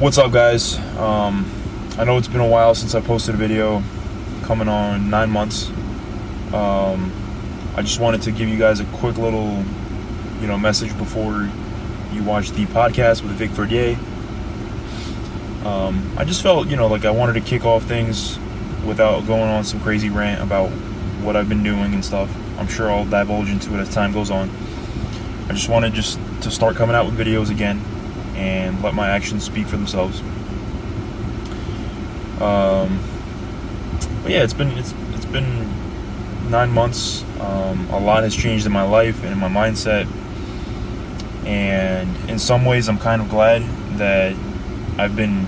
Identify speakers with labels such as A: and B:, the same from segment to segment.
A: What's up, guys? I know it's been a while since I posted a video, coming on 9 months. I just wanted to give you guys a quick little, message before you watch the podcast with Vic Verdier. I just felt, like I wanted to kick off things without going on some crazy rant about what I've been doing and stuff. I'm sure I'll divulge into it as time goes on. I just wanted to start coming out with videos again and let my actions speak for themselves. But yeah, it's been 9 months. A lot has changed in my life and in my mindset, and in some ways I'm kind of glad that I've been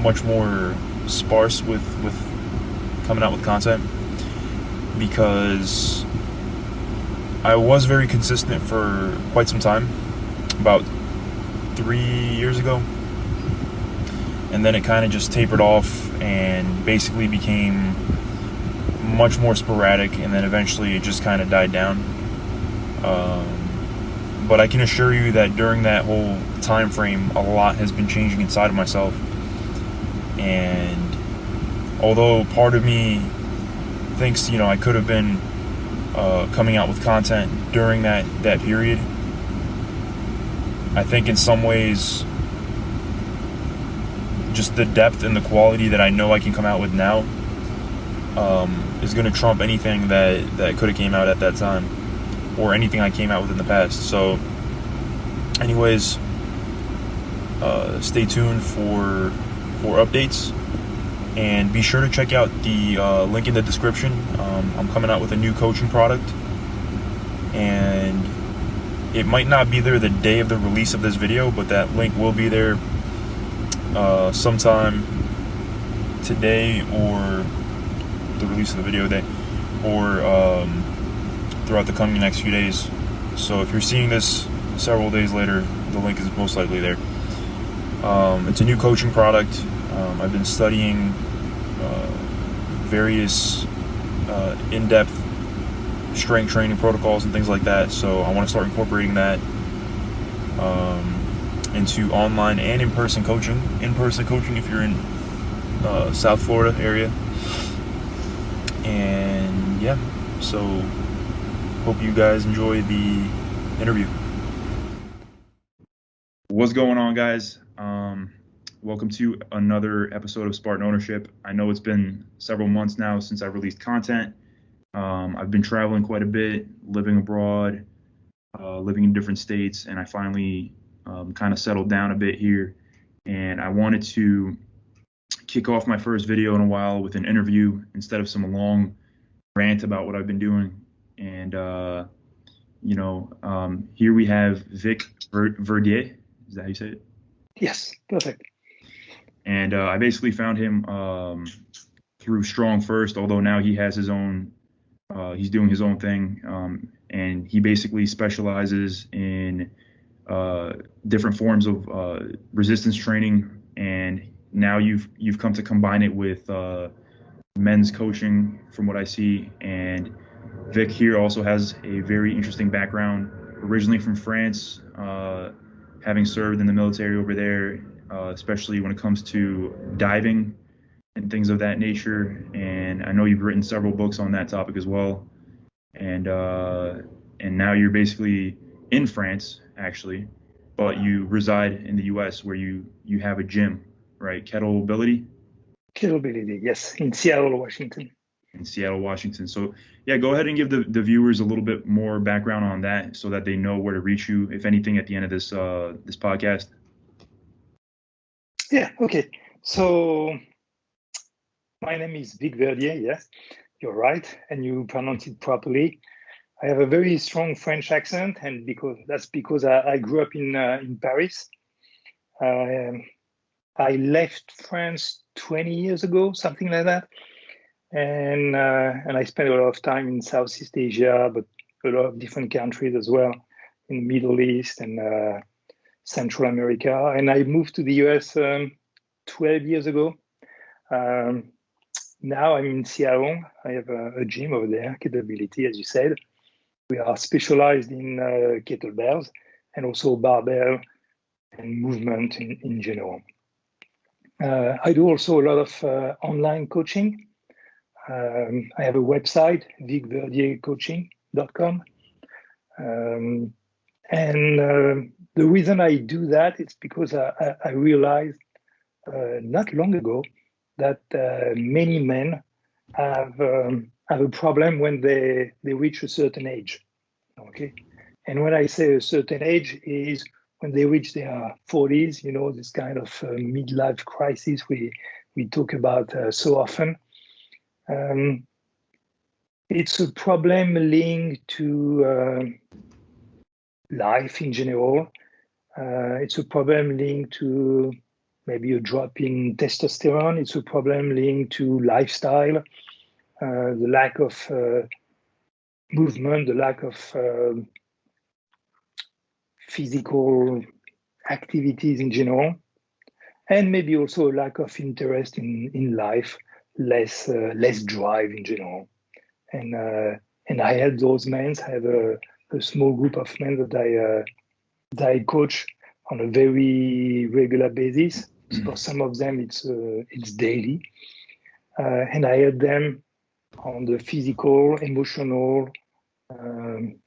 A: much more sparse with coming out with content, because I was very consistent for quite some time, about 3 years ago, and then it kind of just tapered off and basically became much more sporadic, and then eventually it just kind of died down. But I can assure you that during that whole time frame, a lot has been changing inside of myself. And although part of me thinks, I could have been coming out with content during that period, I think in some ways just the depth and the quality that I know I can come out with now is going to trump anything that could have came out at that time, or anything I came out with in the past. So anyways, stay tuned for updates, and be sure to check out the link in the description. I'm coming out with a new coaching product, and it might not be there the day of the release of this video, but that link will be there sometime today, or the release of the video day, or throughout the coming next few days. So if you're seeing this several days later, the link is most likely there. It's a new coaching product. I've been studying various in-depth strength training protocols and things like that, so I want to start incorporating that into online and in-person coaching. In-person coaching if you're in South Florida area. And yeah, so hope you guys enjoy the interview. What's going on, guys? Welcome to another episode of Spartan Ownership. I know it's been several months now since I released content. I've been traveling quite a bit, living abroad, living in different states, and I finally kind of settled down a bit here. And I wanted to kick off my first video in a while with an interview instead of some long rant about what I've been doing. And here we have Vic Verdier. Is that how you say it?
B: Yes, perfect.
A: And I basically found him through StrongFirst, although now he has his own, he's doing his own thing, and he basically specializes in different forms of resistance training, and now you've come to combine it with men's coaching, from what I see. And Vic here also has a very interesting background, originally from France, having served in the military over there, especially when it comes to diving and things of that nature. And I know you've written several books on that topic as well. And now you're basically in France, actually, but you reside in the U.S. where you have a gym, right? Kettlebell?
B: Kettlebell, yes, in Seattle, Washington.
A: In Seattle, Washington. So yeah, go ahead and give the viewers a little bit more background on that, so that they know where to reach you, if anything, at the end of this podcast.
B: Yeah, okay. So my name is Vic Verdier, yes, you're right, and you pronounce it properly. I have a very strong French accent, and because I grew up in Paris. I left France 20 years ago, something like that. And I spent a lot of time in Southeast Asia, but a lot of different countries as well, in the Middle East and Central America. And I moved to the US 12 years ago. Now I'm in Seattle. I have a gym over there, Capability, as you said. We are specialized in kettlebells and also barbell and movement in general. I do also a lot of online coaching. I have a website, vicverdiercoaching.com. The reason I do that is because I realized not long ago that many men have a problem when they reach a certain age. Okay, and when I say a certain age is when they reach their 40s, you know, this kind of midlife crisis we talk about so often. It's a problem linked to life in general. It's a problem linked to maybe a drop in testosterone. It's a problem linked to lifestyle, the lack of movement, the lack of physical activities in general, and maybe also a lack of interest in life, less drive in general. And I help those men. I have a small group of men that I coach on a very regular basis. For some of them, it's daily, and I help them on the physical, emotional,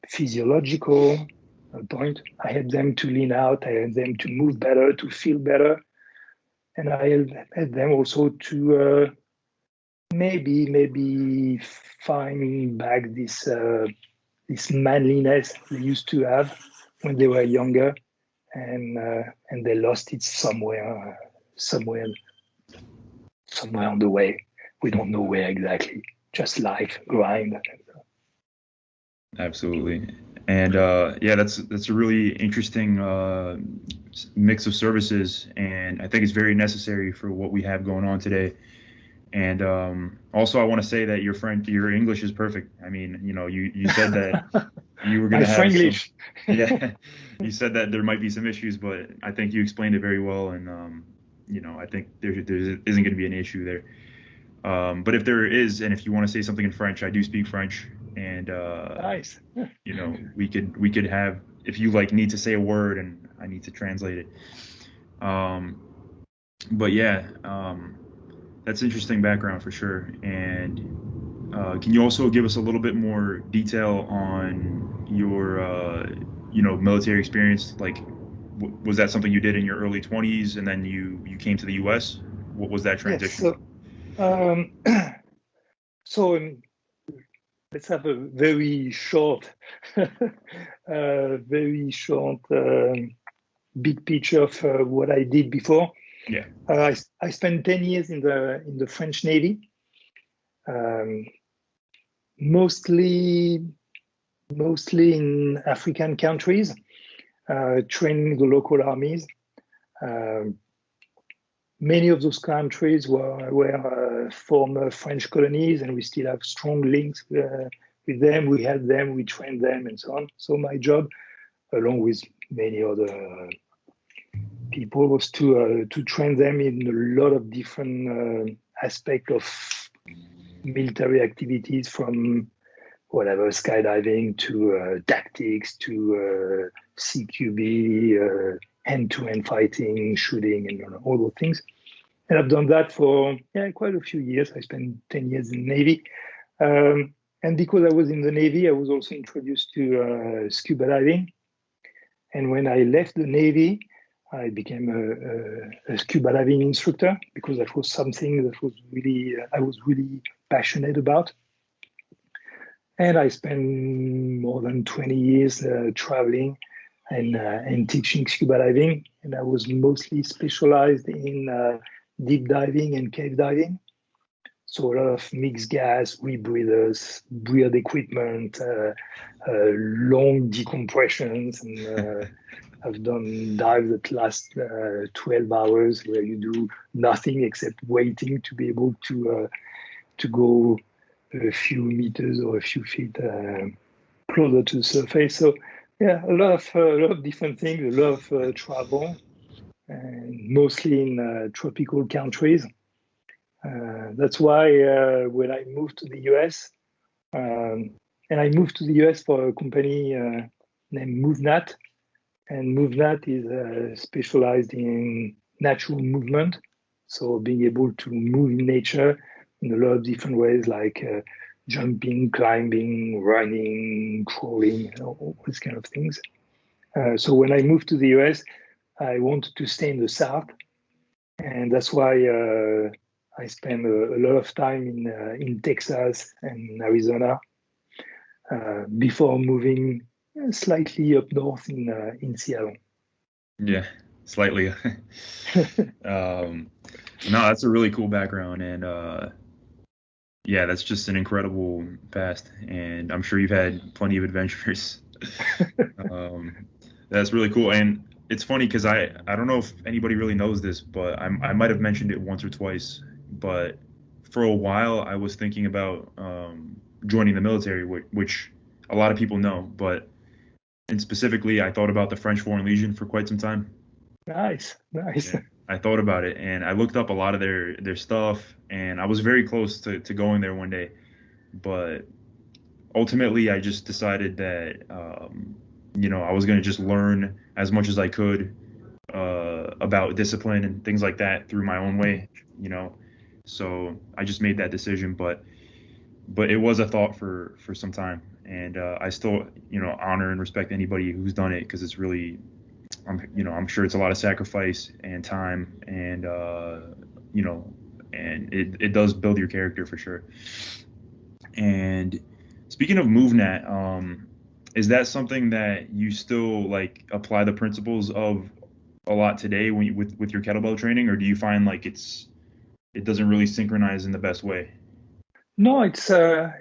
B: physiological point. I help them to lean out. I help them to move better, to feel better, and I help them also to maybe find back this manliness they used to have when they were younger, and they lost it somewhere on the way. We don't know where exactly. Just life, grind.
A: Absolutely. And yeah, that's a really interesting mix of services, and I think it's very necessary for what we have going on today. And also, I want to say that your English is perfect. I mean, you know, you said that you were going to have
B: English.
A: Yeah, you said that there might be some issues, but I think you explained it very well, and you know, I think there isn't going to be an issue there. But if there is, and if you want to say something in French, I do speak French, and
B: Nice.
A: you know, we could have, if you like need to say a word and I need to translate it. But yeah, that's interesting background for sure. And can you also give us a little bit more detail on your you know, military experience? Like, was that something you did in your early 20s and then you came to the US? What was that transition?
B: Yes, so let's have a very short, big picture of what I did before.
A: Yeah.
B: I spent 10 years in the French Navy, mostly in African countries, training the local armies. Many of those countries were former French colonies, and we still have strong links with them. We help them, we train them, and so on. So my job, along with many other people, was to train them in a lot of different aspects of military activities, from whatever skydiving to tactics to CQB, hand-to-hand fighting, shooting, and all those things. And I've done that for quite a few years. I spent 10 years in the Navy. And because I was in the Navy, I was also introduced to scuba diving. And when I left the Navy, I became a scuba diving instructor, because that was something that was really I was really passionate about. And I spent more than 20 years traveling and teaching scuba diving. And I was mostly specialized in deep diving and cave diving. So a lot of mixed gas, rebreathers, weird equipment, long decompressions. And I've done dives that last 12 hours where you do nothing except waiting to be able to go a few meters or a few feet closer to the surface. So yeah, a lot of different things, a lot of travel, and mostly in tropical countries. That's why when I moved to the US, and I moved to the US for a company named MovNat, And MovNat is specialized in natural movement. So being able to move in nature in a lot of different ways, like jumping, climbing, running, crawling, all these kind of things. So when I moved to the US, I wanted to stay in the South. And that's why I spent a lot of time in Texas and Arizona before moving slightly up north in Seattle.
A: Yeah, slightly. No, that's a really cool background, and yeah, that's just an incredible past, and I'm sure you've had plenty of adventures. That's really cool, and it's funny because I don't know if anybody really knows this, but I might have mentioned it once or twice, but for a while I was thinking about joining the military, which a lot of people know, but and specifically I thought about the French Foreign Legion for quite some time.
B: Nice.
A: Yeah, I thought about it and I looked up a lot of their stuff and I was very close to going there one day, but ultimately I just decided that I was going to just learn as much as I could about discipline and things like that through my own way, So I just made that decision, but it was a thought for some time, and I still honor and respect anybody who's done it because it's really I'm sure it's a lot of sacrifice and time, and and it does build your character for sure. And speaking of MovNat, is that something that you still like apply the principles of a lot today when with your kettlebell training, or do you find like it doesn't really synchronize in the best way?
B: No, it's I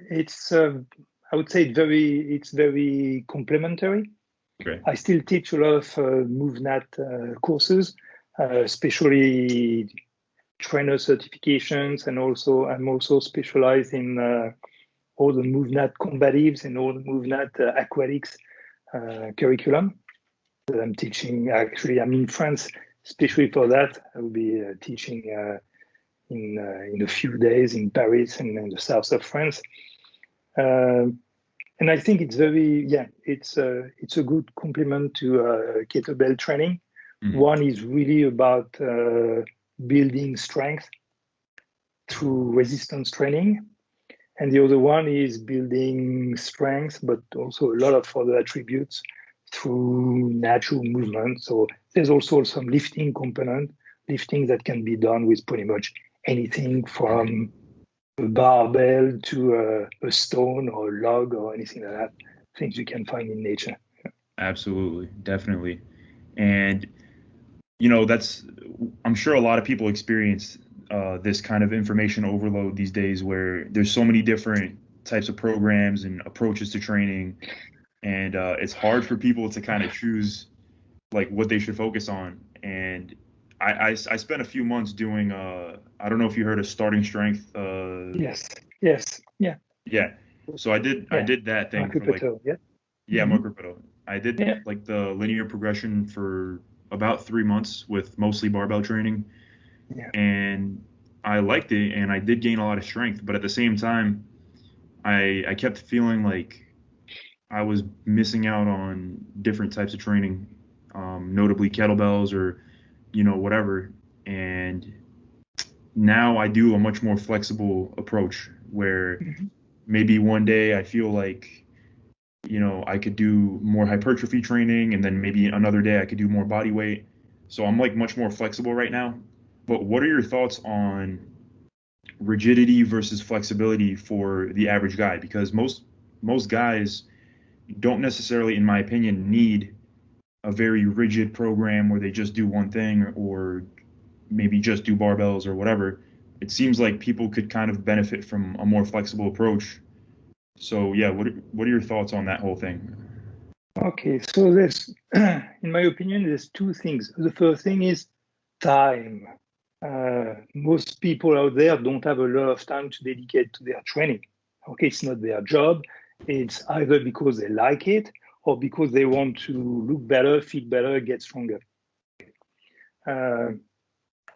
B: would say it's very complementary.
A: Okay.
B: I still teach a lot of MovNat courses, especially trainer certifications, and also I'm also specialized in all the MovNat combatives and all the MovNat aquatics curriculum that I'm teaching. Actually, I'm in France, especially for that. I will be teaching in a few days in Paris and in the south of France. And I think it's it's a good complement to kettlebell training.
A: Mm-hmm.
B: One is really about building strength through resistance training, and the other one is building strength, but also a lot of other attributes through natural movement. So there's also some lifting component, lifting that can be done with pretty much anything from a barbell to a stone or a log or anything like that, things you can find in nature.
A: Absolutely, definitely. And I'm sure a lot of people experience this kind of information overload these days where there's so many different types of programs and approaches to training, and it's hard for people to kind of choose like what they should focus on. And I spent a few months doing I don't know if you heard of starting strength.
B: Yes. Yeah.
A: Yeah. So I did that thing for like
B: Mm-hmm.
A: Marco Polo. I did like the linear progression for about 3 months with mostly barbell training, and I liked it and I did gain a lot of strength, but at the same time I kept feeling like I was missing out on different types of training, notably kettlebells or whatever. And now I do a much more flexible approach where maybe one day I feel like I could do more hypertrophy training, and then maybe another day I could do more body weight. So I'm like much more flexible right now. But what are your thoughts on rigidity versus flexibility for the average guy? Because most guys don't necessarily, in my opinion, need a very rigid program where they just do one thing or maybe just do barbells or whatever. It seems like people could kind of benefit from a more flexible approach. So yeah, what are your thoughts on that whole thing?
B: Okay, so there's, in my opinion, there's two things. The first thing is time. Most people out there don't have a lot of time to dedicate to their training. Okay, it's not their job. It's either because they like it or because they want to look better, feel better, get stronger. In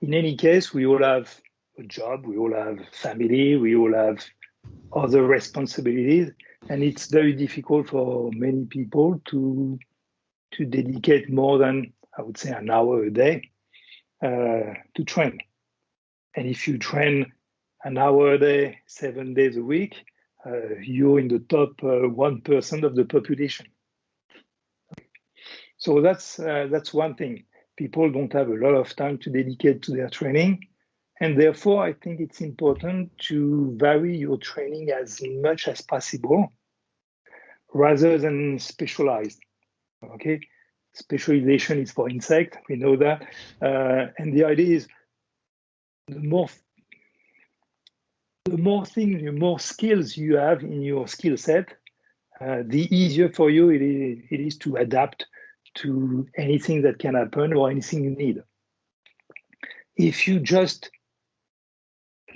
B: any case, we all have a job, we all have family, we all have other responsibilities, and it's very difficult for many people to to dedicate more than, I would say, an hour a day to train. And if you train an hour a day, 7 days a week, you're in the top 1% of the population. So that's one thing. People don't have a lot of time to dedicate to their training. And therefore, I think it's important to vary your training as much as possible rather than specialize. Okay? Specialization is for insect, we know that. And the idea is the more skills you have in your skill set, the easier for you it is to adapt to anything that can happen or anything you need. If you just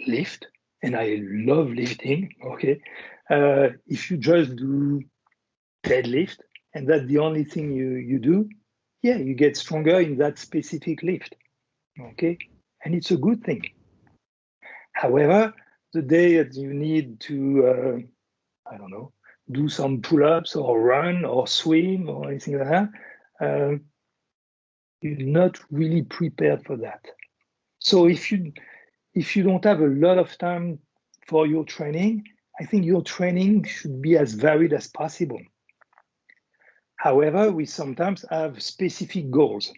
B: lift, and I love lifting, okay, if you just do deadlift and that's the only thing you do, yeah, you get stronger in that specific lift, okay, and it's a good thing. However, the day that you need to, I don't know, do some pull-ups or run or swim or anything like that, you're not really prepared for that. So if you don't have a lot of time for your training, I think your training should be as varied as possible. However, we sometimes have specific goals.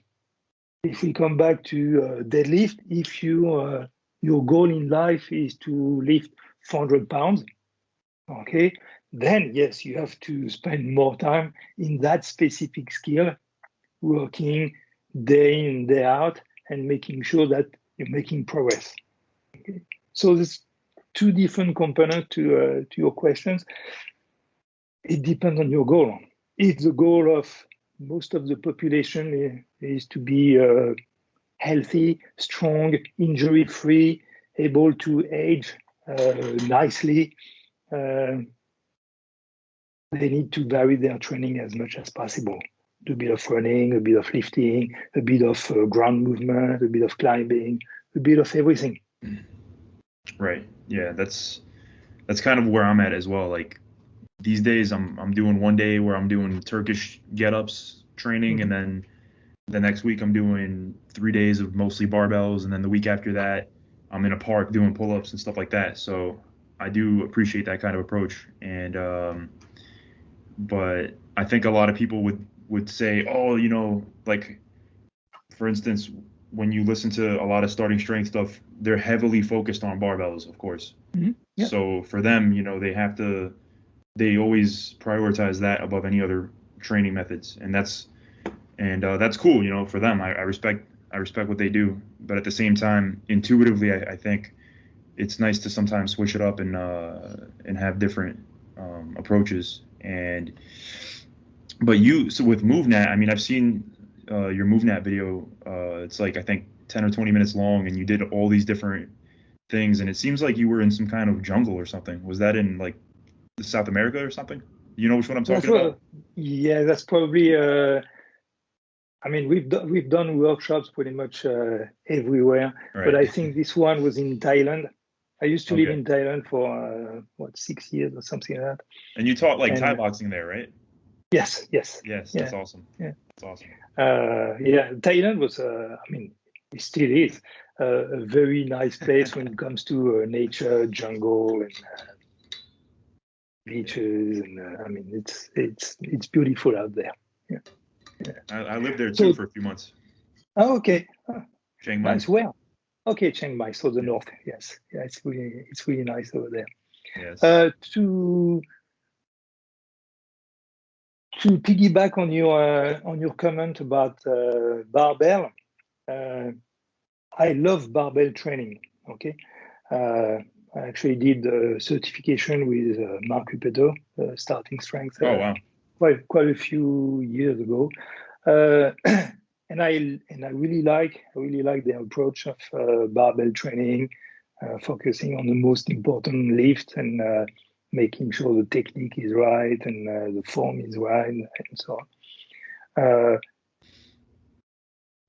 B: If we come back to deadlift, if your goal in life is to lift 400 pounds, okay, then yes, you have to spend more time in that specific skill, working day in, day out, and making sure that you're making progress. Okay? So there's two different components to your questions. It depends on your goal. If the goal of most of the population is to be healthy, strong, injury-free, able to age nicely, they need to vary their training as much as possible. Do a bit of running, a bit of lifting, a bit of ground movement, a bit of climbing, a bit of everything.
A: Right. Yeah, that's kind of where I'm at as well. Like these days, I'm doing one day where I'm doing Turkish get-ups training, and then the next week I'm doing 3 days of mostly barbells, and then the week after that I'm in a park doing pull-ups and stuff like that. So I do appreciate that kind of approach, and but I think a lot of people would say, oh, you know, like for instance, when you listen to a lot of starting strength stuff, they're heavily focused on barbells, of course.
B: Mm-hmm. Yeah.
A: So for them, you know, they always prioritize that above any other training methods, and that's cool, you know, for them. I respect what they do, but at the same time, intuitively, I think it's nice to sometimes switch it up and have different approaches. So with MovNat, I mean, I've seen your MovNat video. It's like I think 10 or 20 minutes long, and you did all these different things, and it seems like you were in some kind of jungle or something. Was that in like South America or something? You know which one I'm talking about?
B: Yeah, that's probably. I mean, we've done workshops pretty much everywhere,
A: Right.
B: But I think this one was in Thailand. I used to live in Thailand for 6 years or something like that.
A: And you taught like Thai boxing there, right?
B: Yes.
A: Yes, that's awesome.
B: Yeah,
A: that's awesome.
B: Yeah, Thailand was. I mean, it still is a very nice place when it comes to nature, jungle, and beaches, and I mean, it's beautiful out there. Yeah.
A: I lived there too for a few months.
B: Oh, okay.
A: Chiang Mai.
B: Nice. Well, okay, Chiang Mai, so the north. Yes, yeah, it's really nice over there.
A: Yes.
B: To piggyback on your comment about barbell, I love barbell training. Okay, I actually did a certification with Mark Hupeto, starting strength.
A: Oh wow.
B: Quite a few years ago, and I really like the approach of barbell training, focusing on the most important lift and making sure the technique is right and the form is right and so on.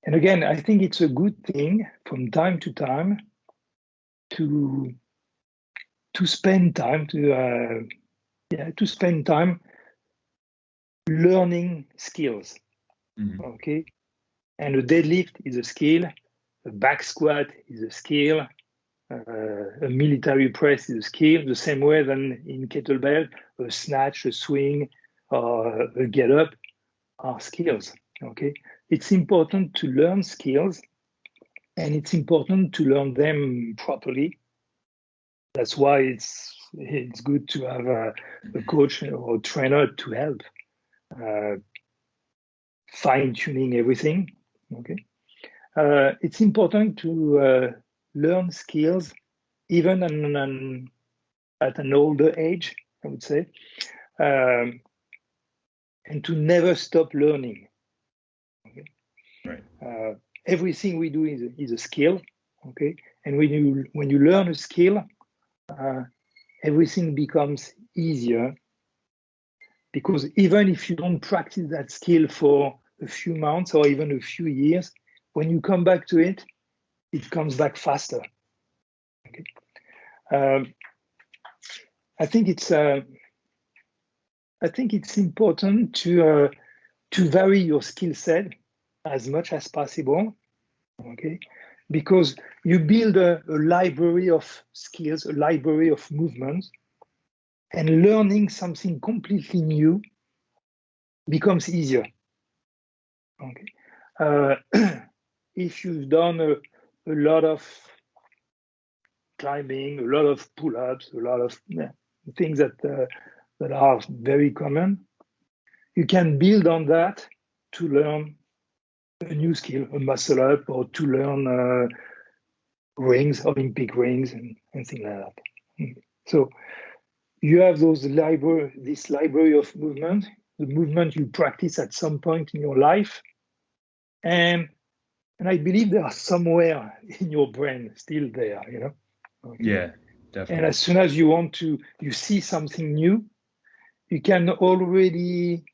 B: And again, I think it's a good thing from time to time to spend time to spend time learning skills. Okay, and a deadlift is a skill, a back squat is a skill, a military press is a skill, the same way than in kettlebell, a snatch, a swing, or a get up are skills. Okay, it's important to learn skills, and it's important to learn them properly. That's why it's good to have a coach or a trainer to help fine-tuning everything. Okay, it's important to learn skills even at an older age, I would say, and to never stop learning. Okay?
A: Right.
B: Everything we do is a skill. Okay, and when you learn a skill, everything becomes easier, because even if you don't practice that skill for a few months or even a few years, when you come back to it, it comes back faster. Okay. I think it's important to vary your skill set as much as possible. Okay, because you build a library of skills, a library of movements, and learning something completely new becomes easier. Okay, if you've done a lot of climbing, a lot of pull-ups, a lot of things that are very common, you can build on that to learn a new skill, a muscle up, or to learn rings, Olympic rings, and things like that. So you have this library of movement, the movement you practice at some point in your life, and I believe they are somewhere in your brain still there, you know. Okay.
A: Yeah, definitely.
B: And as soon as you see something new, you can already,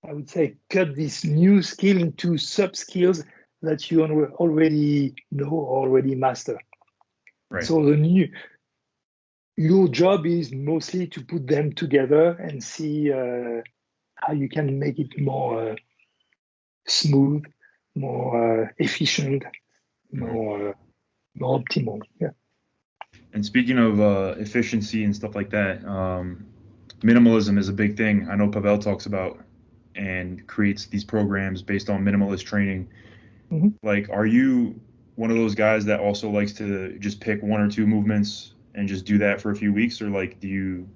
B: I would say, cut this new skill into sub skills that you already know, already master.
A: Right.
B: So your job is mostly to put them together and see how you can make it more smooth, more efficient, more optimal. Yeah.
A: And speaking of efficiency and stuff like that, minimalism is a big thing. I know Pavel talks about and creates these programs based on minimalist training.
B: Mm-hmm.
A: Like, are you one of those guys that also likes to just pick one or two movements and just do that for a few weeks, or like do you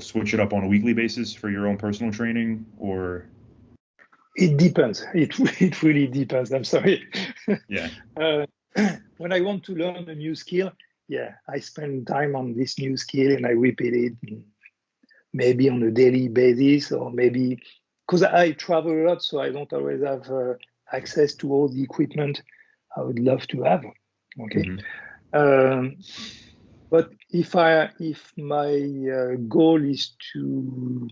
A: switch it up on a weekly basis for your own personal training, or?
B: It depends. It really depends. I'm sorry.
A: Yeah.
B: When I want to learn a new skill, yeah, I spend time on this new skill and I repeat it maybe on a daily basis, or maybe because I travel a lot, so I don't always have access to all the equipment I would love to have. Okay. Mm-hmm. But if my goal is to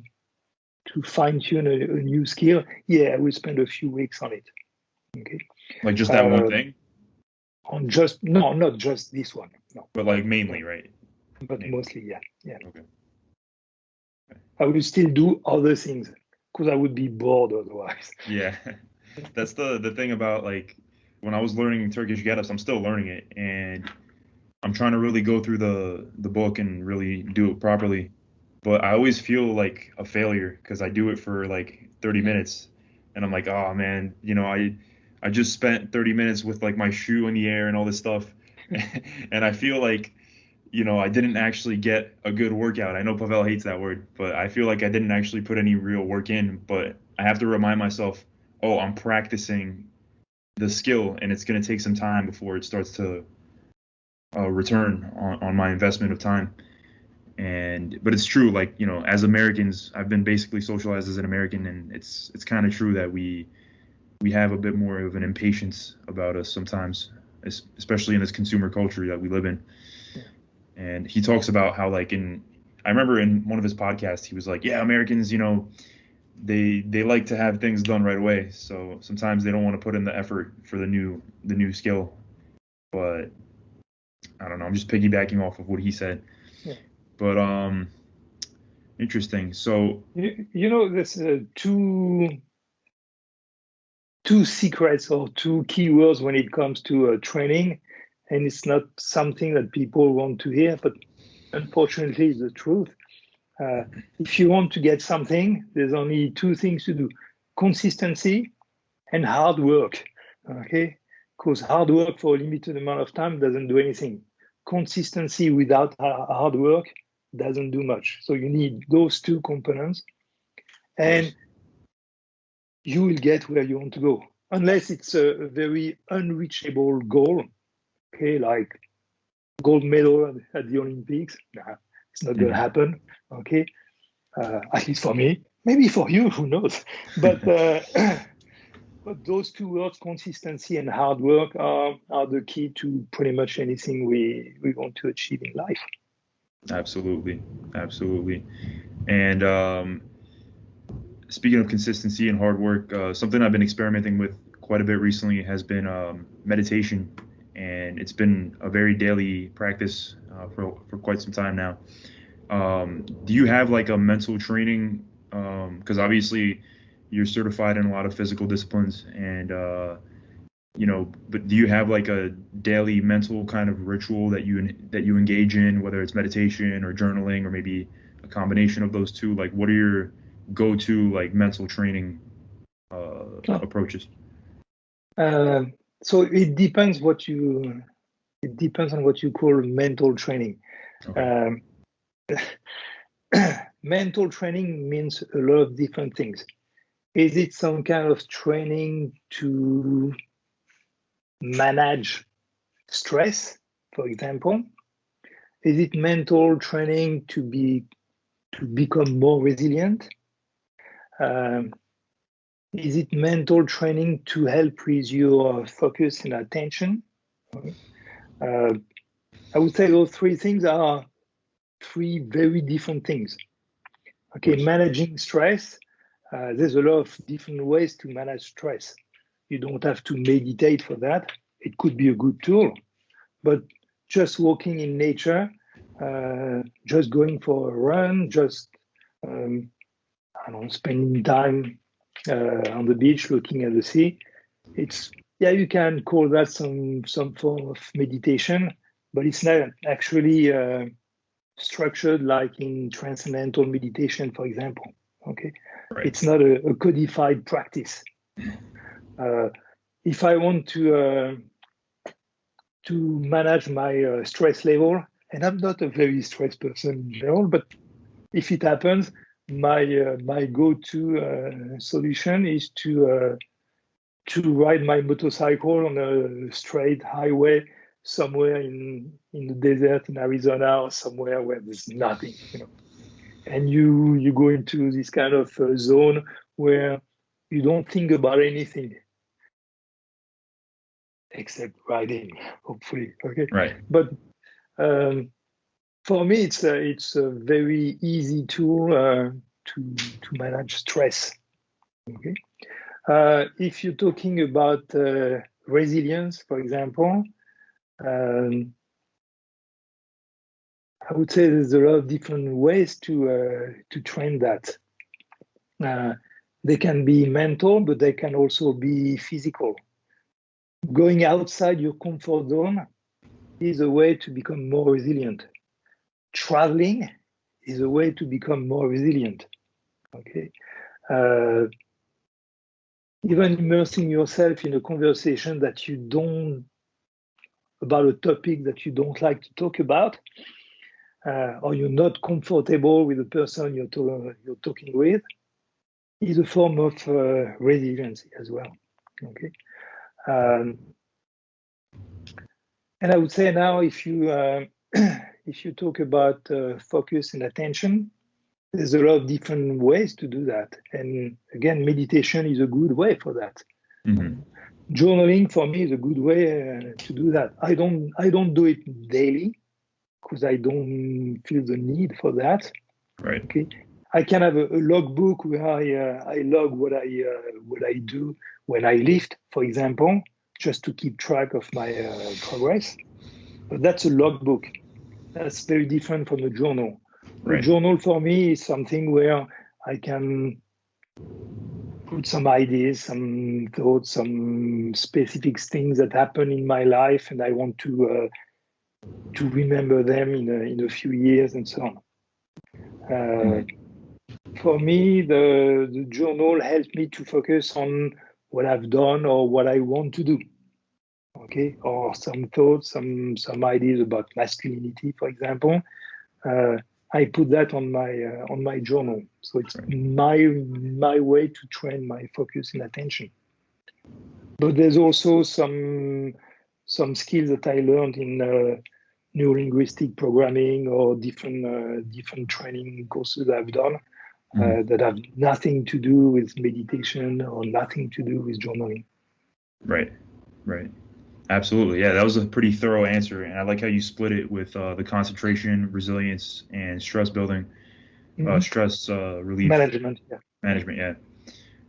B: fine-tune a new skill, yeah, I will spend a few weeks on it. Okay.
A: Like just that one thing?
B: Not just this one. No.
A: But like mainly, right?
B: But mostly, yeah.
A: Okay.
B: I will still do other things because I would be bored otherwise.
A: Yeah. That's the thing about, like, when I was learning Turkish get-ups, I'm still learning it, and I'm trying to really go through the book and really do it properly. But I always feel like a failure because I do it for like 30 minutes and I'm like, oh man, I just spent 30 minutes with like my shoe in the air and all this stuff. And I feel like, I didn't actually get a good workout. I know Pavel hates that word, but I feel like I didn't actually put any real work in. But I have to remind myself, oh, I'm practicing the skill and it's going to take some time before it starts to return on my investment of time. But it's true, like, as Americans, I've been basically socialized as an American, and it's kind of true that we have a bit more of an impatience about us sometimes, especially in this consumer culture that we live in. And he talks about how, like, I remember in one of his podcasts, he was like, yeah, Americans, they like to have things done right away. So sometimes they don't want to put in the effort for the new skill. But I don't know, I'm just piggybacking off of what he said.
B: Yeah.
A: But Interesting. So,
B: There's two secrets or two keywords when it comes to training, and it's not something that people want to hear, but unfortunately, it's the truth. If you want to get something, there's only two things to do: consistency and hard work. Okay, because hard work for a limited amount of time doesn't do anything. Consistency without hard work doesn't do much. So you need those two components, and you will get where you want to go, unless it's a very unreachable goal. Okay, like gold medal at the Olympics. Nah, it's not going to happen. Okay, at least for me. Maybe for you, who knows? But but those two words, consistency and hard work, are the key to pretty much anything we want to achieve in life.
A: absolutely, absolutely. And speaking of consistency and hard work, something I've been experimenting with quite a bit recently has been meditation, and it's been a very daily practice for quite some time now. Do you have like a mental training? Because obviously you're certified in a lot of physical disciplines, and but do you have like a daily mental kind of ritual that you engage in, whether it's meditation or journaling or maybe a combination of those two? Like, what are your go-to like mental training approaches?
B: So it depends on what you call mental training.
A: Okay.
B: Mental training means a lot of different things. Is it some kind of training to manage stress, for example? Is it mental training to become more resilient? Is it mental training to help with your focus and attention? I would say those three things are three very different things. Okay, managing stress, there's a lot of different ways to manage stress. You don't have to meditate for that. It could be a good tool, but just walking in nature, just going for a run, just spending time on the beach looking at the sea. You can call that some form of meditation, but it's not actually structured like in transcendental meditation, for example. Okay,
A: Right.
B: It's not a codified practice. If I want to manage my stress level, and I'm not a very stressed person in general, but if it happens, my go-to solution is to ride my motorcycle on a straight highway somewhere in the desert in Arizona or somewhere where there's nothing, And you go into this kind of zone where you don't think about anything except riding, hopefully. Okay.
A: Right.
B: But for me, it's a very easy tool to manage stress. Okay. If you're talking about resilience, for example, I would say there's a lot of different ways to train that. They can be mental, but they can also be physical. Going outside your comfort zone is a way to become more resilient. Traveling is a way to become more resilient. Okay. Even immersing yourself in a conversation about a topic that you don't like to talk about, or you're not comfortable with the person you're talking with, is a form of resiliency as well. Okay. And I would say now, if you talk about focus and attention, there's a lot of different ways to do that. And again, meditation is a good way for that.
A: Mm-hmm.
B: Journaling for me is a good way to do that. I don't do it daily because I don't feel the need for that.
A: Right.
B: Okay. I can have a logbook where I log what I do when I lift, for example, just to keep track of my progress. But that's a logbook. That's very different from a journal. A
A: Right.
B: journal for me is something where I can put some ideas, some thoughts, some specific things that happen in my life, and I want to remember them in a few years and so on. Uh, for me, the journal helps me to focus on what I've done or what I want to do. Okay, or some thoughts, some ideas about masculinity, for example. Uh, I put that on my journal, so it's my way to train my focus and attention. But there's also some skills that I learned in neurolinguistic programming or different training courses I've done that have nothing to do with meditation or nothing to do with journaling.
A: Right. Right. Absolutely. Yeah, that was a pretty thorough answer, and I like how you split it with the concentration, resilience, and stress building, stress relief
B: Management, yeah.
A: management. Yeah.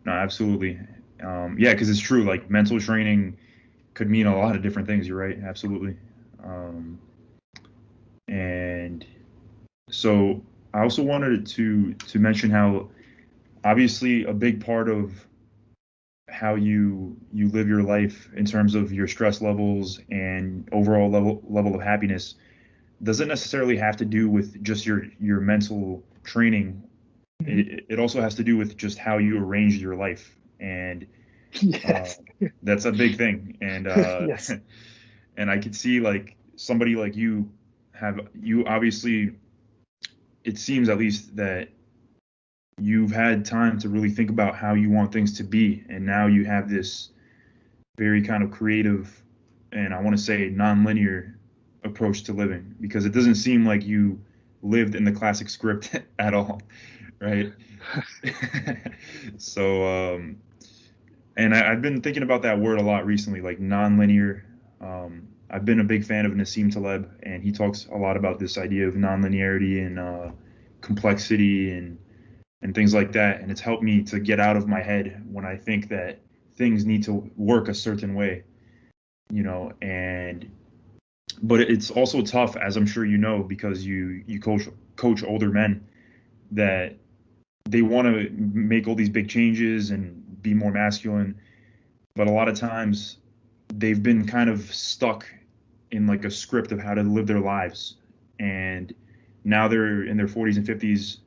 A: No, absolutely. Yeah, because it's true. Like mental training could mean a lot of different things. You're right. Absolutely. Um, and so I also wanted to mention how obviously a big part of how you live your life in terms of your stress levels and overall level of happiness doesn't necessarily have to do with just your mental training. It also has to do with just how you arrange your life, and
B: Yes.
A: that's a big thing. And
B: Yes.
A: and I could see like somebody like you obviously, it seems at least that you've had time to really think about how you want things to be, and now you have this very kind of creative and I want to say non-linear approach to living, because it doesn't seem like you lived in the classic script at all, right? So and I've been thinking about that word a lot recently, like non-linear. I've been a big fan of Nassim Taleb, and he talks a lot about this idea of non-linearity and complexity and things like that. And it's helped me to get out of my head when I think that things need to work a certain way, and but it's also tough, as I'm sure you know, because you coach older men, that they want to make all these big changes and be more masculine, but a lot of times they've been kind of stuck in like a script of how to live their lives, and now they're in their 40s and 50s,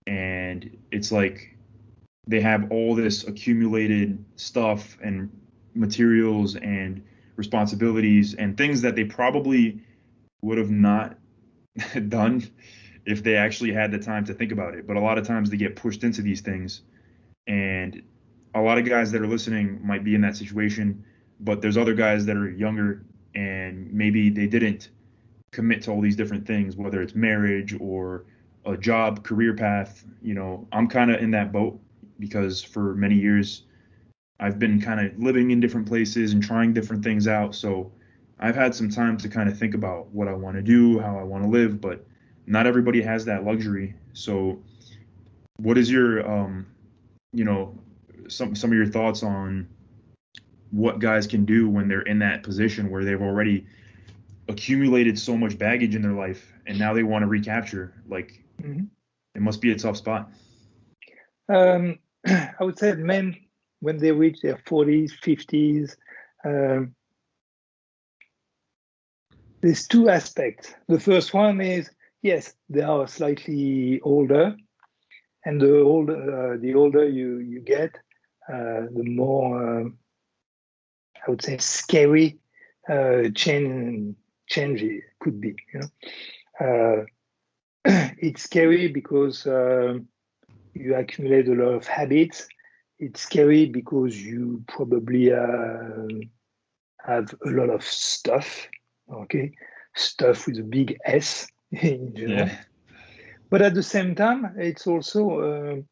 A: and it's like they have all this accumulated stuff and materials and responsibilities and things that they probably would have not done if they actually had the time to think about it. But a lot of times they get pushed into these things, and a lot of guys that are listening might be in that situation, but there's other guys that are younger and maybe they didn't commit to all these different things, whether it's marriage or a job, career path. I'm kind of in that boat because for many years I've been kind of living in different places and trying different things out. So I've had some time to kind of think about what I want to do, how I want to live, but not everybody has that luxury. So what is your, you know, some of your thoughts on what guys can do when they're in that position where they've already accumulated so much baggage in their life and now they want to recapture? Like, it must be a tough spot.
B: I would say men, when they reach their 40s, 50s, there's two aspects. The first one is, yes, they are slightly older, and the older you get, the more, I would say, scary change it could be. It's scary because you accumulate a lot of habits. It's scary because you probably have a lot of stuff, okay? Stuff with a big S in general.
A: Yeah.
B: But at the same time, it's also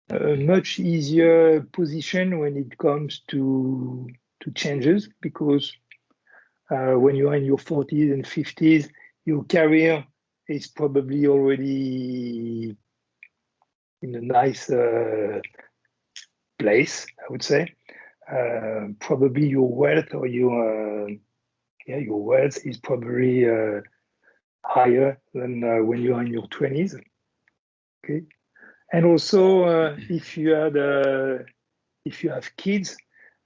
B: a much easier position when it comes to changes, because when you are in your 40s and 50s, your career is probably already in a nice place, I would say. Probably your wealth or your wealth is probably higher than when you are in your 20s. Okay, and also if you have kids,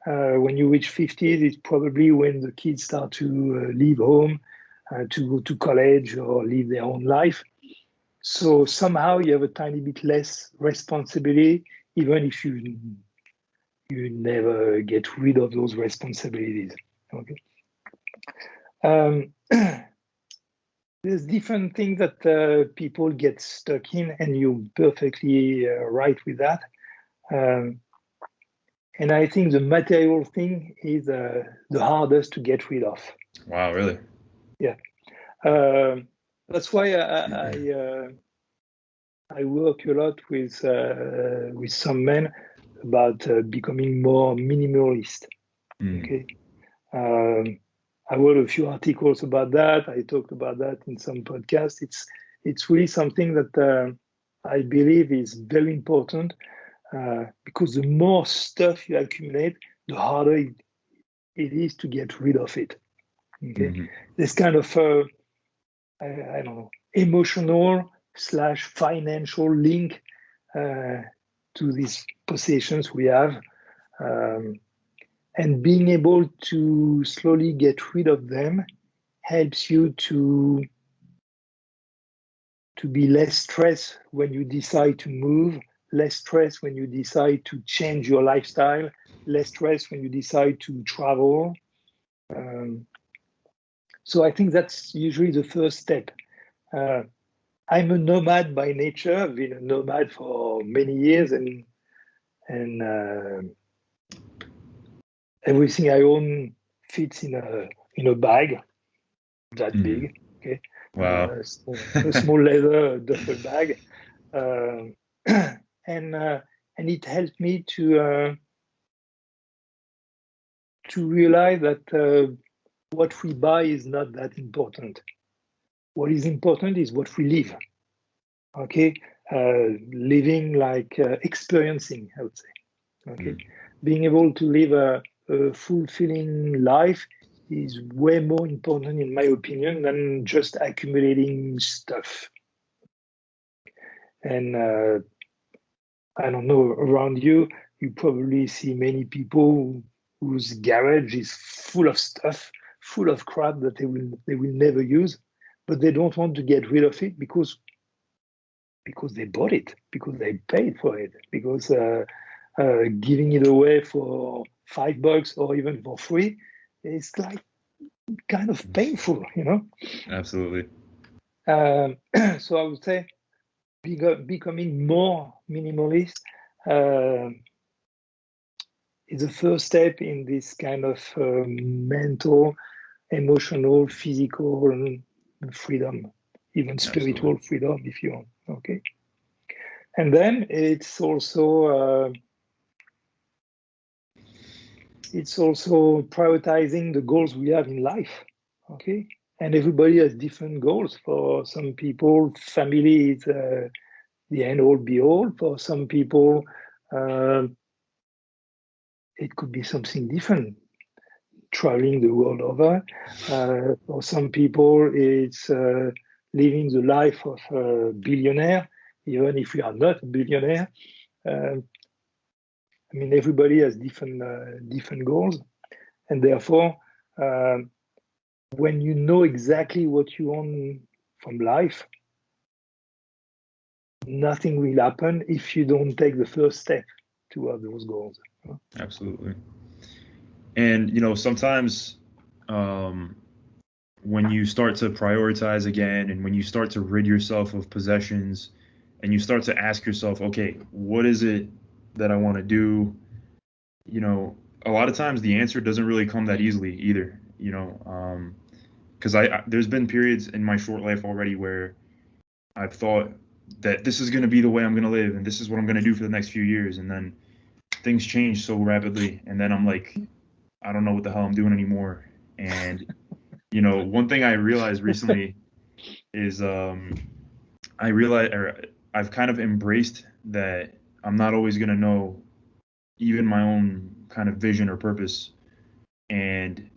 B: when you reach 50s, it's probably when the kids start to leave home, to go to college or live their own life. So somehow you have a tiny bit less responsibility, even if you never get rid of those responsibilities. Okay. There's different things that people get stuck in, and you're perfectly right with that. And I think the material thing is the hardest to get rid of.
A: Wow, really?
B: Yeah. That's why I work a lot with some men about becoming more minimalist. Okay. I wrote a few articles about that. I talked about that in some podcasts. It's really something that I believe is very important because the more stuff you accumulate, the harder it is to get rid of it. Okay, this kind of I don't know, emotional/financial link to these possessions we have. And being able to slowly get rid of them helps you to be less stressed when you decide to move, less stress when you decide to change your lifestyle, less stress when you decide to travel. So I think that's usually the first step. I'm a nomad by nature. I've been a nomad for many years, and everything I own fits in a bag that big. Okay.
A: Wow.
B: A small leather duffel bag, and it helped me to realize that what we buy is not that important. What is important is what we live. Okay, living like experiencing, I would say. Okay, being able to live a fulfilling life is way more important, in my opinion, than just accumulating stuff. And I don't know, around you, you probably see many people whose garage is full of stuff, full of crap that they will never use, but they don't want to get rid of it because they bought it, because they paid for it, because giving it away for $5 or even for free, it's like kind of painful, you know?
A: Absolutely.
B: So I would say becoming more minimalist is the first step in this kind of mental, emotional, physical freedom, even spiritual freedom, if you want. Okay. And then it's also prioritizing the goals we have in life. Okay. And everybody has different goals. For some people, family is the end all be all. For some people, it could be something different, traveling the world over. For some people, it's living the life of a billionaire, even if we are not a billionaire. I mean, everybody has different goals, and therefore, when you know exactly what you want from life, nothing will happen if you don't take the first step toward those goals.
A: Absolutely. And sometimes when you start to prioritize again, and when you start to rid yourself of possessions, and you start to ask yourself, okay, what is it that I want to do? A lot of times the answer doesn't really come that easily either. Because there's been periods in my short life already where I've thought that this is going to be the way I'm going to live, and this is what I'm going to do for the next few years, and then things change so rapidly, and then I'm like, I don't know what the hell I'm doing anymore. And one thing I realized recently is I've kind of embraced that I'm not always going to know even my own kind of vision or purpose, and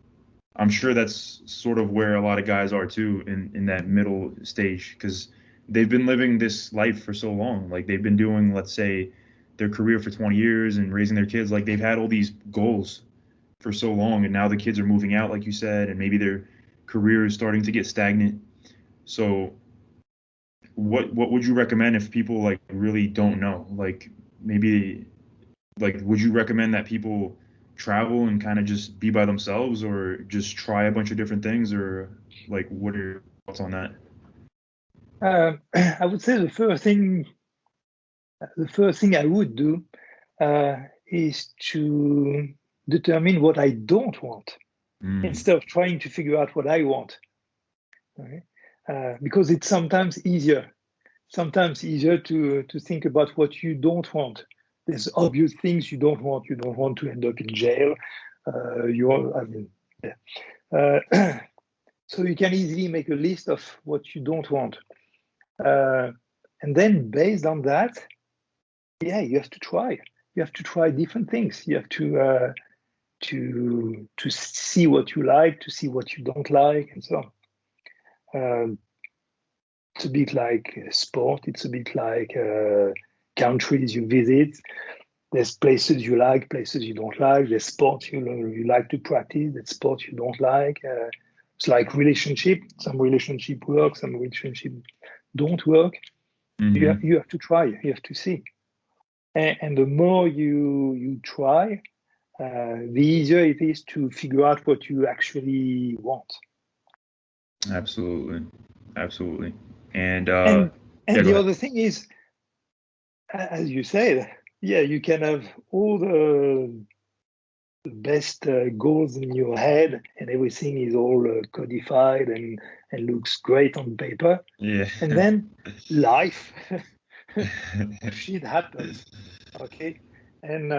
A: I'm sure that's sort of where a lot of guys are too in that middle stage, because they've been living this life for so long. Like they've been doing, let's say, their career for 20 years and raising their kids. Like they've had all these goals for so long, and now the kids are moving out, like you said, and maybe their career is starting to get stagnant. So what would you recommend if people like really don't know? Like maybe like would you recommend that people travel and kind of just be by themselves, or just try a bunch of different things, or like what are your thoughts on that?
B: I would say the first thing I would do is to determine what I don't want instead of trying to figure out what I want. Okay? Because it's sometimes easier to think about what you don't want. There's obvious things you don't want. You don't want to end up in jail. So you can easily make a list of what you don't want. And then based on that, you have to try. You have to try different things. You have to see what you like, to see what you don't like, and so on. It's a bit like sport. It's a bit like countries you visit. There's places you like, places you don't like. There's sports you like to practice. There's sports you don't like. It's like relationship. Some relationship work, some relationship don't work.
A: Mm-hmm.
B: You have to try. You have to see. And the more you try, the easier it is to figure out what you actually want.
A: Absolutely. And
B: And
A: yeah, go
B: the
A: ahead.
B: other thing is, as you said, you can have all the best goals in your head, and everything is all codified and looks great on paper.
A: Yeah.
B: And then life, shit happens. Okay, and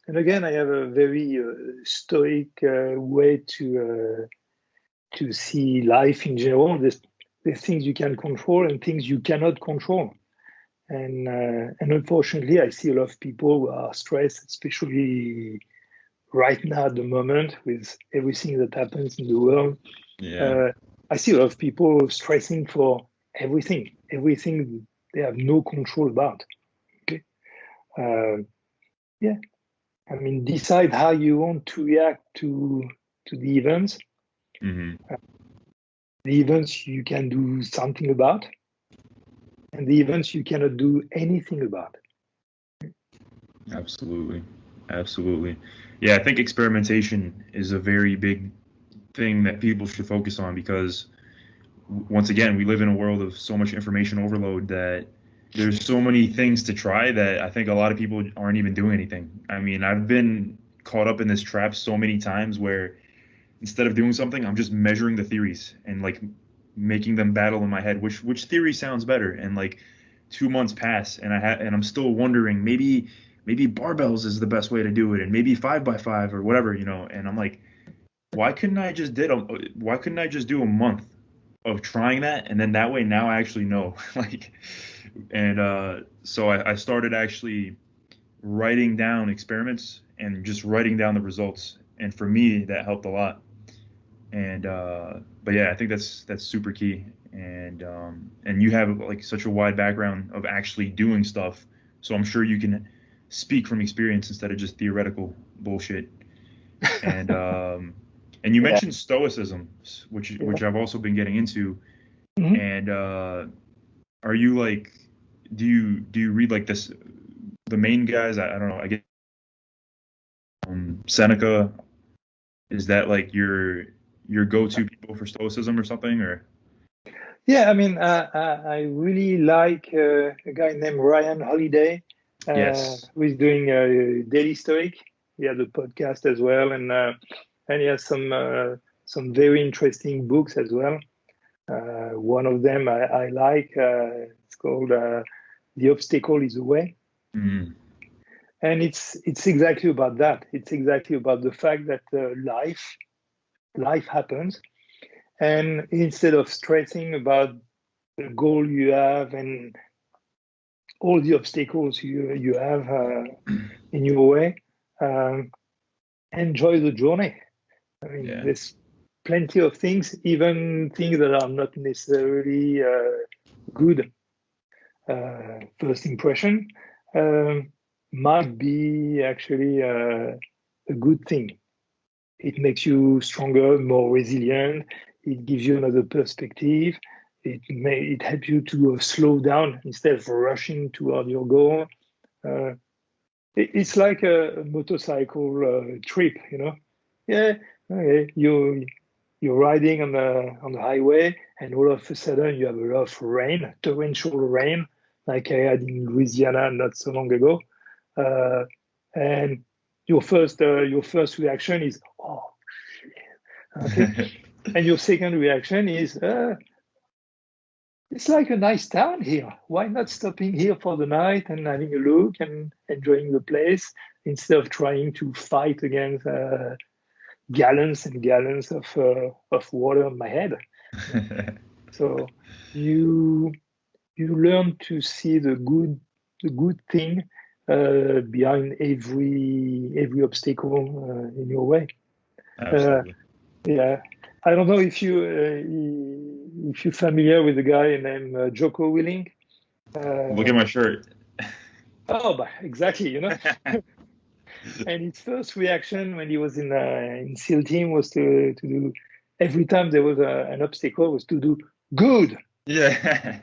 B: again, I have a very stoic way to see life in general. There's things you can control and things you cannot control. And unfortunately, I see a lot of people who are stressed, especially right now at the moment with everything that happens in the world.
A: Yeah.
B: I see a lot of people stressing for everything they have no control about. Okay, yeah. I mean, decide how you want to react to the events.
A: Mm-hmm.
B: The events you can do something about, and the events you cannot do anything about.
A: Absolutely. Yeah, I think experimentation is a very big thing that people should focus on, because once again, we live in a world of so much information overload that there's so many things to try that I think a lot of people aren't even doing anything. I mean, I've been caught up in this trap so many times where instead of doing something, I'm just measuring the theories and like making them battle in my head. Which theory sounds better? And like 2 months pass, and I'm still wondering, maybe barbells is the best way to do it, and maybe 5x5 or whatever, And I'm like, why couldn't I just do a month of trying that, and then that way now I actually know, like, and so I started actually writing down experiments and just writing down the results, and for me that helped a lot. And but yeah, I think that's super key. And you have like such a wide background of actually doing stuff, so I'm sure you can speak from experience instead of just theoretical bullshit. And and you
B: Yeah,
A: mentioned stoicism,
B: yeah.
A: which I've also been getting into.
B: Mm-hmm.
A: And are you like, do you read like the main guys? I don't know. I get Seneca. Is that like your go-to people for stoicism or something? Or
B: Yeah, I mean, I really like a guy named Ryan Holiday,
A: yes.
B: who is doing a Daily Stoic. He has a podcast as well, and he has some very interesting books as well. One of them I like. It's called "The Obstacle Is the Way,"
A: Mm,
B: and it's exactly about that. It's exactly about the fact that life happens, and instead of stressing about the goal you have and all the obstacles you have in your way, um, enjoy the journey. I mean,
A: yeah.
B: plenty of things, even things that are not necessarily good first impression, might be actually a good thing. It makes you stronger, more resilient. It gives you another perspective. It helps you to slow down instead of rushing toward your goal. It's like a motorcycle trip, you know. Yeah, okay. You're riding on the highway, and all of a sudden you have a lot of rain, torrential rain, like I had in Louisiana not so long ago. And your first reaction is, oh, shit. Okay. And your second reaction is, it's like a nice town here. Why not stopping here for the night and having a look and enjoying the place instead of trying to fight against gallons and gallons of water on my head? So you learn to see the good thing behind every obstacle in your way.
A: Absolutely.
B: Yeah, I don't know if you're familiar with a guy named Joko Willing.
A: Look at my shirt.
B: Oh, but exactly, you know. And his first reaction when he was in SEAL team was to do, every time there was an obstacle, was to do good.
A: Yeah.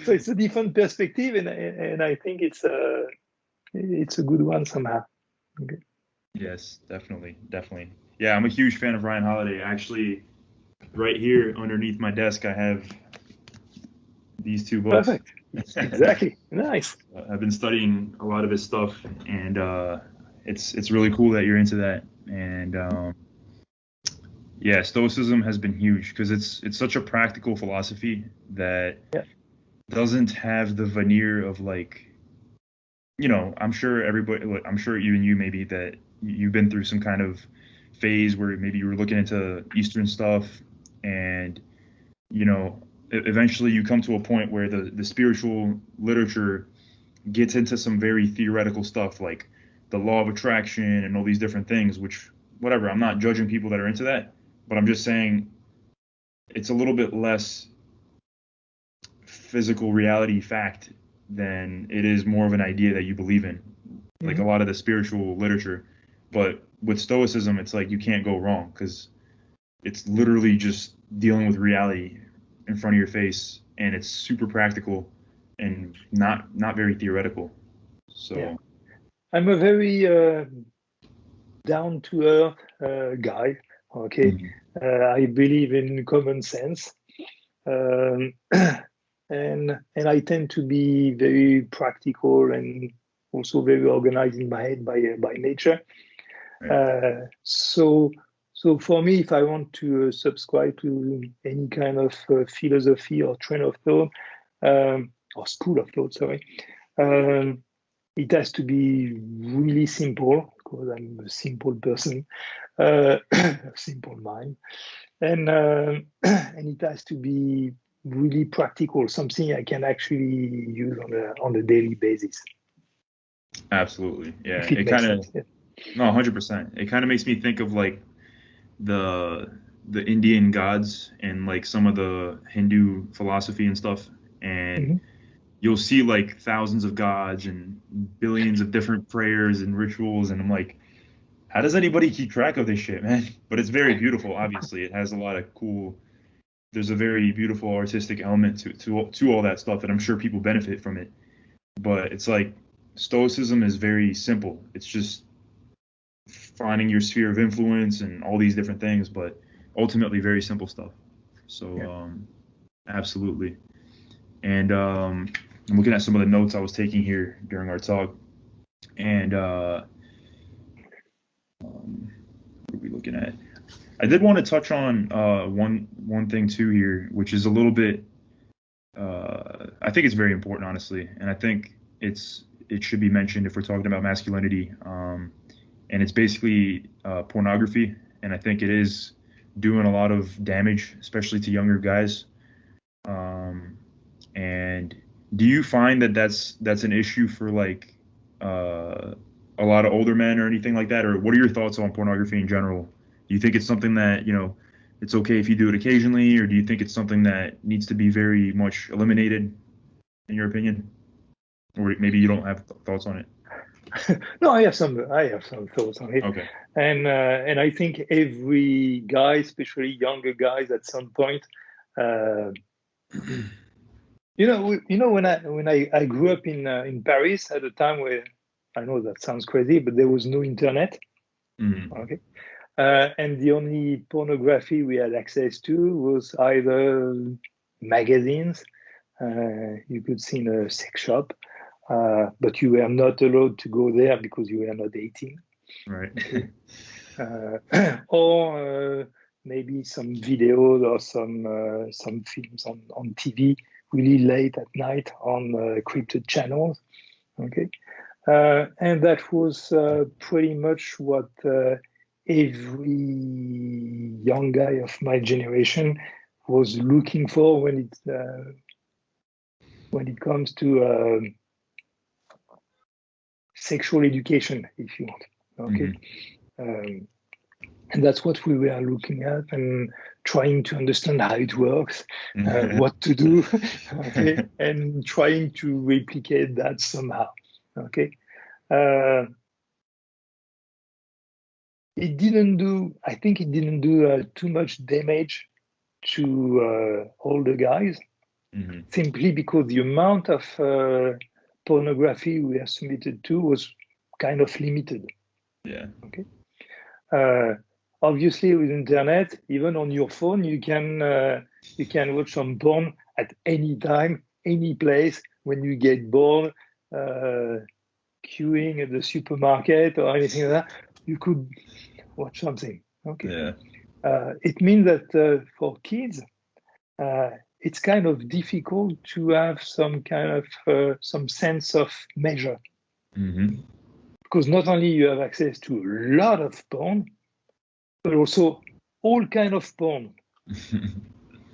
B: So it's a different perspective, and I think it's a good one somehow. Okay.
A: Yes, definitely. Yeah, I'm a huge fan of Ryan Holiday. Actually, right here underneath my desk, I have these two books.
B: Perfect. Exactly. Nice.
A: I've been studying a lot of his stuff, and it's really cool that you're into that. And yeah, Stoicism has been huge because it's such a practical philosophy that doesn't have the veneer of, like, you know, I'm sure even you maybe, that you've been through some kind of phase where maybe you were looking into Eastern stuff, and, you know, eventually you come to a point where the spiritual literature gets into some very theoretical stuff, like the law of attraction and all these different things, which, whatever, I'm not judging people that are into that, but I'm just saying it's a little bit less physical reality fact than it is more of an idea that you believe in, like a lot of the spiritual literature. But with Stoicism, it's like you can't go wrong because it's literally just dealing with reality in front of your face, and it's super practical and not very theoretical. So
B: yeah. I'm a very down to earth guy. Okay, I believe in common sense, and I tend to be very practical and also very organized in my head by nature. Right. So for me, if I want to subscribe to any kind of philosophy or train of thought, or school of thought, sorry, it has to be really simple, because I'm a simple person, a simple mind, and it has to be really practical, something I can actually use on a daily basis.
A: Absolutely, yeah. It kind of, no, 100%. It kind of makes me think of like the Indian gods and like some of the Hindu philosophy and stuff, and you'll see like thousands of gods and billions of different prayers and rituals, and I'm like, how does anybody keep track of this shit, man? But it's very beautiful. Obviously, it has a lot of cool. There's a very beautiful artistic element to all that stuff, and I'm sure people benefit from it. But it's like Stoicism is very simple. It's just finding your sphere of influence and all these different things, but ultimately very simple stuff. So absolutely. And I'm looking at some of the notes I was taking here during our talk, and what are we looking at? I did want to touch on one thing too here, which is a little bit, I think it's very important, honestly, and I think it should be mentioned if we're talking about masculinity, and it's basically pornography, and I think it is doing a lot of damage, especially to younger guys. And do you find that that's an issue for like a lot of older men or anything like that, or what are your thoughts on pornography in general, Do you think it's something that, it's okay if you do it occasionally, or do you think it's something that needs to be very much eliminated, in your opinion? Or maybe you don't have thoughts on it?
B: No, I have some thoughts on it.
A: Okay.
B: And I think every guy, especially younger guys, at some point, when I grew up in Paris at a time where, I know that sounds crazy, but there was no internet.
A: Mm-hmm.
B: Okay. And the only pornography we had access to was either magazines, you could see in a sex shop, but you were not allowed to go there because you were not 18.
A: Right.
B: Okay. Or maybe some videos or some films on TV really late at night on encrypted channels. Okay. And that was pretty much what every young guy of my generation was looking for when it comes to sexual education, if you want. Okay.
A: Mm-hmm.
B: And that's what we were looking at and trying to understand how it works, what to do, okay, and trying to replicate that somehow. Okay. I think it didn't do too much damage to older guys,
A: Mm-hmm.
B: simply because the amount of pornography we are submitted to was kind of limited.
A: Yeah.
B: Okay. Obviously, with internet, even on your phone, you can watch some porn at any time, any place. When you get bored, queuing at the supermarket or anything like that, you could watch something. Okay.
A: Yeah.
B: It means that for kids, it's kind of difficult to have some kind of some sense of measure.
A: Mm-hmm.
B: Because not only you have access to a lot of porn, but also all kind of porn,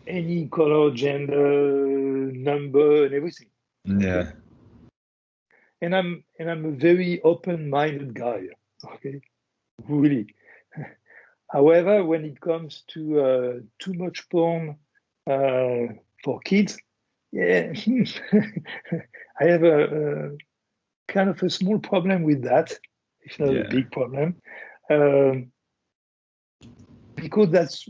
B: any color, gender, number, and everything.
A: Yeah.
B: Okay? And I'm a very open-minded guy. Okay, really. However, when it comes to too much porn for kids, yeah, I have a kind of a small problem with that, if not a big problem, because that's,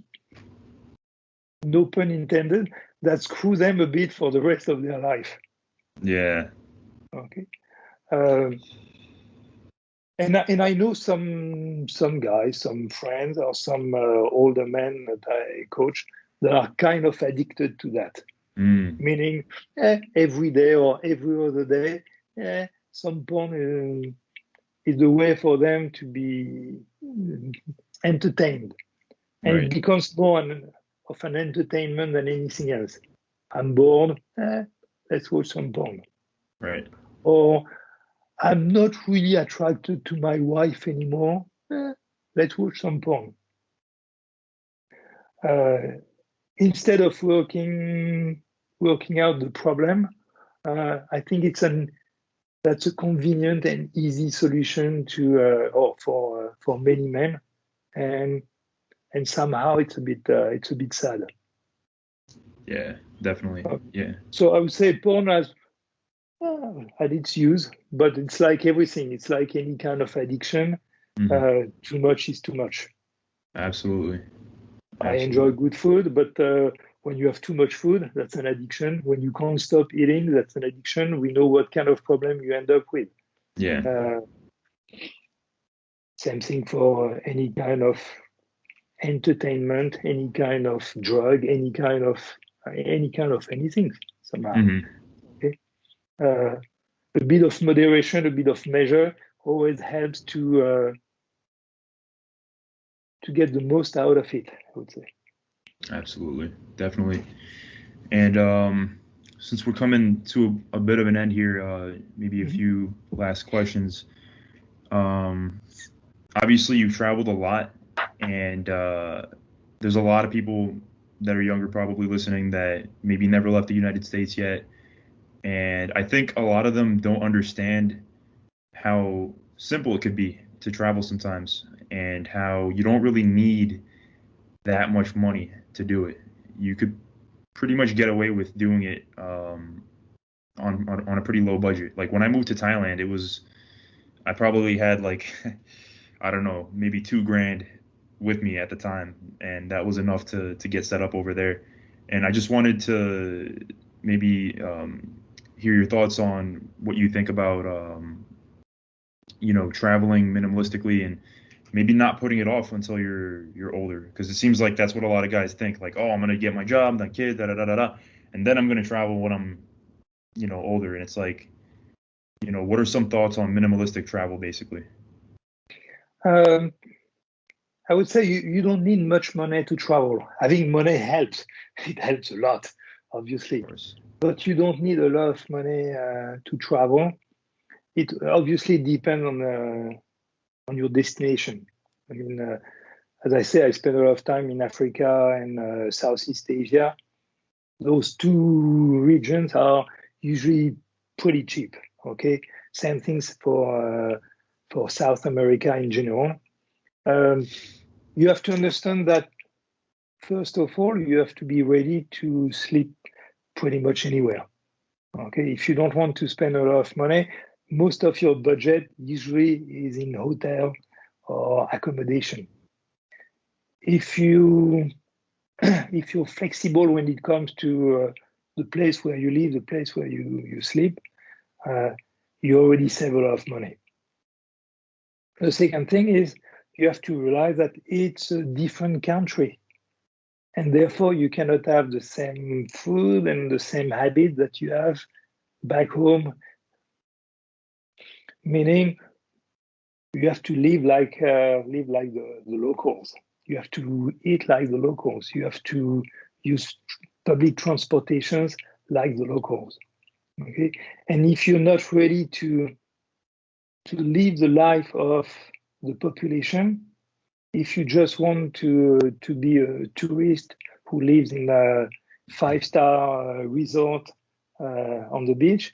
B: no pun intended, that screws them a bit for the rest of their life.
A: Yeah.
B: Okay. And I know some guys, some friends, or some older men that I coach that are kind of addicted to that. Meaning, every day or every other day, some porn is a way for them to be entertained. And
A: Right.
B: it becomes more of an entertainment than anything else. I'm bored, let's watch some porn.
A: Right.
B: Or I'm not really attracted to my wife anymore, let's watch some porn. Instead of working out the problem, I think that's a convenient and easy solution for many men, and somehow it's a bit sad.
A: Yeah, definitely. Yeah.
B: So I would say porn has had its use, but it's like everything. It's like any kind of addiction.
A: Mm-hmm.
B: Too much is too much.
A: Absolutely.
B: I enjoy good food, but when you have too much food, that's an addiction. When you can't stop eating, that's an addiction. We know what kind of problem you end up with.
A: Yeah.
B: Same thing for any kind of entertainment, any kind of drug, any kind of anything somehow.
A: Mm-hmm.
B: Okay? A bit of moderation, a bit of measure always helps to get the most out of it, I would say.
A: Absolutely. Definitely. And since we're coming to a bit of an end here, maybe a few last questions. Obviously, you've traveled a lot, and there's a lot of people that are younger probably listening that maybe never left the United States yet. And I think a lot of them don't understand how simple it could be to travel sometimes, and how you don't really need that much money to do it. You could pretty much get away with doing it on a pretty low budget. Like when I moved to Thailand, I probably had like I don't know, maybe $2,000 with me at the time, and that was enough to get set up over there. And I just wanted to maybe hear your thoughts on what you think about traveling minimalistically and maybe not putting it off until you're older, because it seems like that's what a lot of guys think, like, oh, I'm gonna get my job, then kid, da da da da da, and then I'm gonna travel when I'm older. And it's like, what are some thoughts on minimalistic travel basically?
B: Um, I would say you don't need much money to travel. Having money helps. It helps a lot, obviously.
A: Of course.
B: But you don't need a lot of money to travel. It obviously depends on your destination. I mean, as I say, I spent a lot of time in Africa and Southeast Asia. Those two regions are usually pretty cheap. Okay, same things for South America in general. You have to understand that first of all, you have to be ready to sleep pretty much anywhere. Okay, if you don't want to spend a lot of money, most of your budget usually is in hotel or accommodation. If you're flexible when it comes to the place where you live, the place where you sleep, you already save a lot of money. The second thing is you have to realize that it's a different country, and therefore you cannot have the same food and the same habit that you have back home. Meaning, you have to live like the locals. You have to eat like the locals. You have to use public transportations like the locals. Okay, and if you're not ready to live the life of the population, if you just want to be a tourist who lives in a 5-star resort on the beach,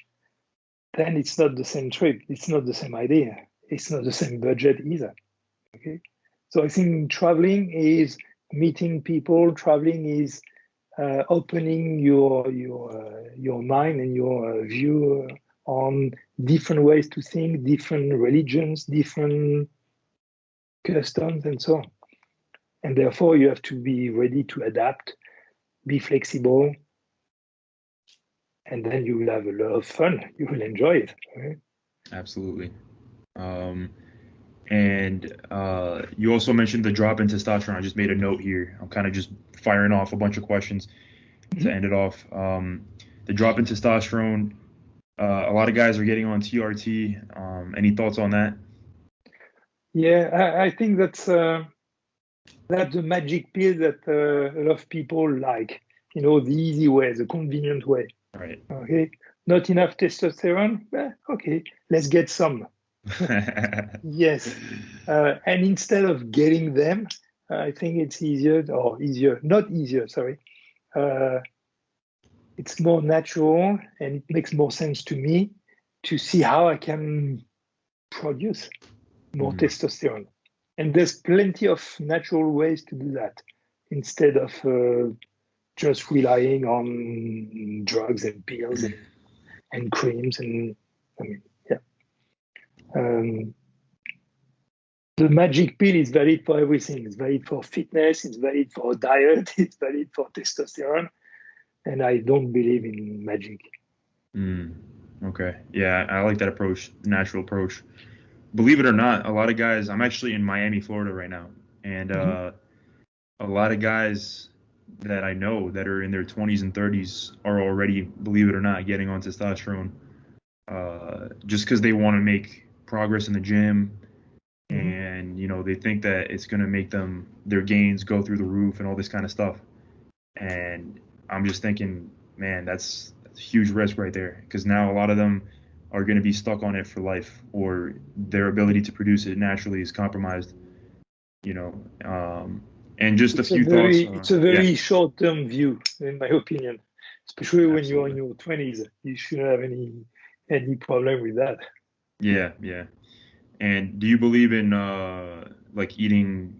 B: then it's not the same trip. It's not the same idea. It's not the same budget either. Okay, so I think traveling is meeting people. Traveling is opening your mind and your view on different ways to think, different religions, different customs, and so on. And therefore, you have to be ready to adapt, be flexible, and then you will have a lot of fun. You will enjoy it. Right?
A: Absolutely. And you also mentioned the drop in testosterone. I just made a note here. I'm kind of just firing off a bunch of questions to end it off. The drop in testosterone, a lot of guys are getting on TRT. Any thoughts on that?
B: Yeah, I think that's the magic pill that a lot of people like. The easy way, the convenient way.
A: Right.
B: Okay. Not enough testosterone? Okay, let's get some. Yes. And instead of getting them, I think it's sorry. It's more natural, and it makes more sense to me to see how I can produce more testosterone. And there's plenty of natural ways to do that instead of just relying on drugs and pills and creams. And I mean, yeah. The magic pill is valid for everything. It's valid for fitness, it's valid for diet, it's valid for testosterone. And I don't believe in magic.
A: Okay. Yeah, I like that approach, natural approach. Believe it or not, a lot of guys, I'm actually in Miami, Florida right now. And a lot of guys that I know that are in their 20s and 30s are already, believe it or not, getting on testosterone just because they want to make progress in the gym. And, they think that it's going to make their gains go through the roof and all this kind of stuff. And I'm just thinking, man, that's a huge risk right there, because now a lot of them are going to be stuck on it for life, or their ability to produce it naturally is compromised, and just a few thoughts.
B: It's a very short-term view, in my opinion, especially when you're in your 20s. You shouldn't have any problem with that.
A: Yeah. And do you believe in like eating,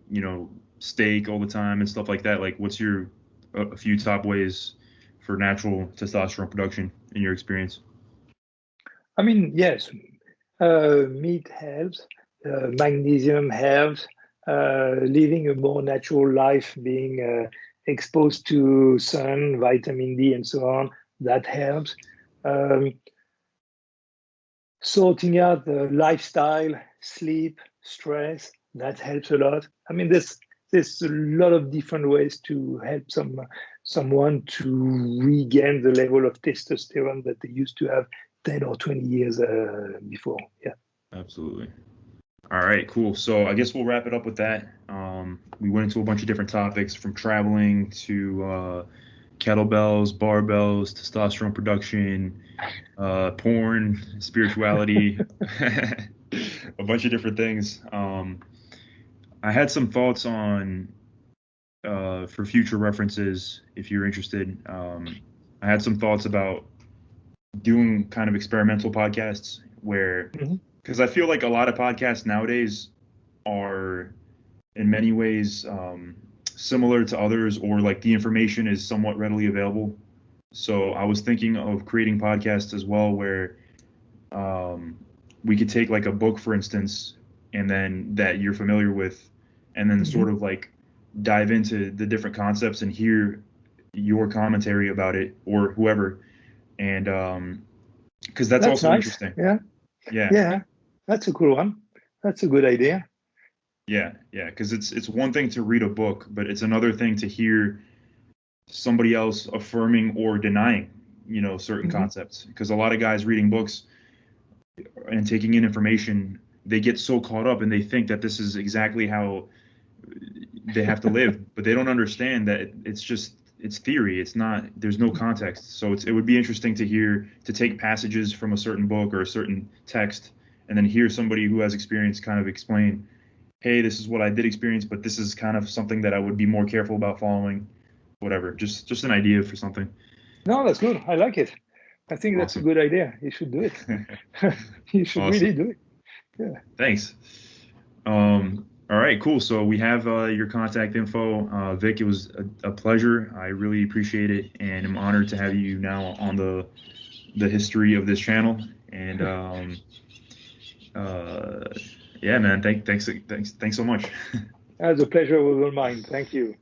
A: steak all the time and stuff like that? Like, what's your a few top ways for natural testosterone production in your experience?
B: I mean, yes, meat helps, magnesium helps, living a more natural life, being exposed to sun, vitamin D, and so on, that helps. Um, Sorting out the lifestyle, sleep, stress, that helps a lot. I mean, there's a lot of different ways to help someone to regain the level of testosterone that they used to have 10 or 20 years before. Yeah.
A: Absolutely. All right, cool. So I guess we'll wrap it up with that. We went into a bunch of different topics from traveling to kettlebells, barbells, testosterone production, porn, spirituality, a bunch of different things. I had some thoughts on for future references if you're interested. I had some thoughts about doing kind of experimental podcasts where,
B: Mhm.
A: because I feel like a lot of podcasts nowadays are in many ways similar to others, or like the information is somewhat readily available. So I was thinking of creating podcasts as well where um, we could take like a book, for instance, and then that you're familiar with, and then sort
B: Mhm.
A: of like dive into the different concepts and hear your commentary about it or whoever. And because that's
B: That's
A: also
B: nice.
A: interesting.
B: Yeah.
A: Yeah.
B: Yeah. That's a cool one. That's a good idea.
A: Yeah, yeah, because it's one thing to read a book, but it's another thing to hear somebody else affirming or denying, certain
B: Mhm.
A: concepts. Because a lot of guys reading books and taking in information, they get so caught up and they think that this is exactly how they have to live, but they don't understand that it's theory. It's not. There's no context. So it would be interesting to take passages from a certain book or a certain text, and then hear somebody who has experience kind of explain, hey, this is what I did experience, but this is kind of something that I would be more careful about following. Whatever, just an idea for something.
B: No, that's good. I like it. I think that's a
A: Awesome.
B: good idea. You should do it. You should really
A: Awesome.
B: do it. Yeah.
A: Thanks. All right, cool. So we have your contact info. Vic, it was a pleasure. I really appreciate it, and I'm honored to have you now on the history of this channel. And uh, yeah, man, thanks so much.
B: That's a pleasure was all mine. Thank you.